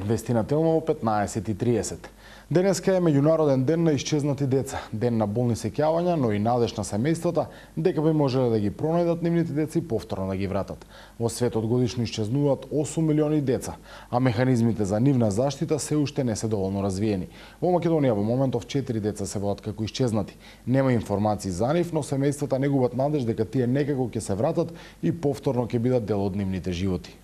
вести на Телма во 15:30. Денеска е меѓународен ден на исчезнати деца, ден на болни сеќавања, но и надеж на семејствата дека би можеле да ги пронајдат нивните деца и повторно да ги вратат. Во светот годишно исчезнуваат 8 милиони деца, а механизмите за нивна заштита се уште не се доволно развиени. Во Македонија во моментов 4 деца се водат како исчезнати. Нема информации за нив, но семејствата не губат надеж дека тие некако ќе се вратат и повторно ќе бидат дел од нивните животи.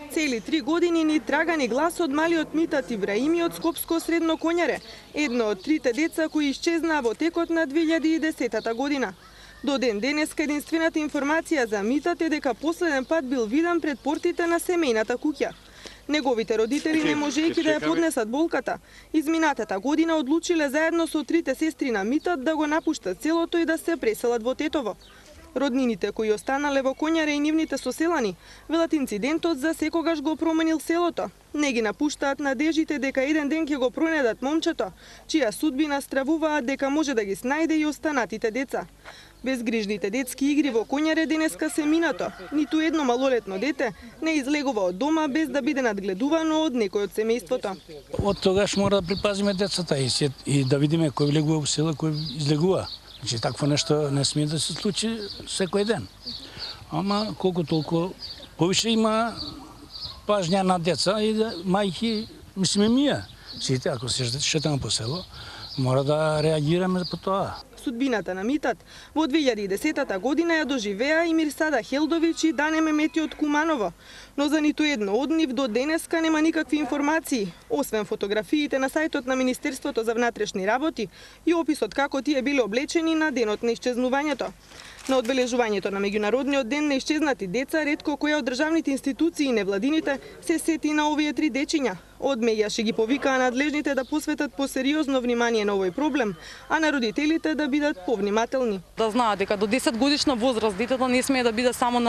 Цели 3 години ни трага ни глас од малиот Митат Ибраими од Скопско Средно Коњаре, едно од трите деца кои исчезнаа во текот на 2010 година. До ден денеска единствената информација за Митат е дека последен пат бил виден пред портите на семејната куќа. Неговите родители, не можејќи да ја поднесат болката, изминатата година одлучиле заедно со трите сестри на Митат да го напуштат селото и да се преселат во Тетово. Роднините кои останале во Коњаре и нивните соселани велат инцидентот за секогаш го променил селото. Не ги напуштаат надежите дека еден ден ќе го пронајдат момчето, чија судбина стравуваат дека може да ги снајде и останатите деца. Безгрижните детски игри во Коњаре денеска се минато. Ниту едно малолетно дете не излегува од дома без да биде надгледувано од некој од семејството. Од тогаш мора да припазиме децата и да видиме кој влегува во села, кој излегува. Значи, такво нешто не смее да се случи секој ден. Ама колку толку повише има пажња на деца и мајки, мислиме ние. Сите, ако се шетаме по село, мора да реагираме по тоа. Судбината на Митат во 2010 година ја доживеа и Мирсада Хелдович и Дане Мемети од Куманово, но за ниту едно од нив до денеска нема никакви информации, освен фотографиите на сајтот на Министерството за внатрешни работи и описот како тие биле облечени на денот на исчезнувањето. На одбележувањето на меѓународниот ден на исчезнати деца, ретко која од државните институции и невладините се сети на овие три дечиња. Од меѓаш ги повикаа надлежните да посветат посериозно внимание на овој проблем, а на родителите да бидат повнимателни. Да знаат дека до 10 годишна возраст детето не смее да биде само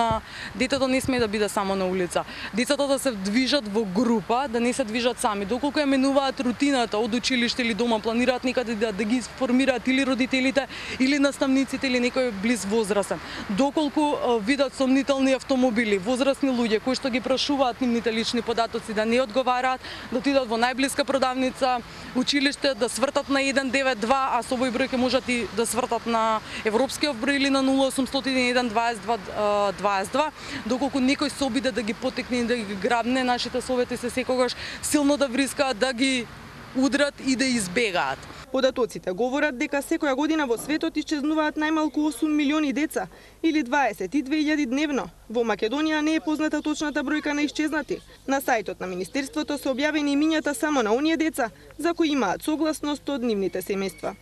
на улица. Децата да се движат во група, да не се движат сами. Доколку ја менуваат рутината од училиште или дома, планираат некаде да ги формираат или родителите, или наставниците, или некој близ возрастен. Доколку видат сомнителни автомобили, возрастни луѓе кои што ги прашуваат нивните лични податоци да не одговараат, да отидат во најблиска продавница, училиште, да свртат на 192, а со овој број ќе можат и да свртат на европскиот број или на 0801 22 22, доколку некој се обиде да ги потекне и да ги грабне, нашите совети се секогаш силно да врискаат, да ги удрат и да избегаат. Податоците говорат дека секоја година во светот исчезнуваат најмалку 8 милиони деца или 22.000 дневно. Во Македонија не е позната точната бројка на исчезнати. На сајтот на Министерството се објавени имињата само на оние деца за кои имаат согласност од нивните семејства.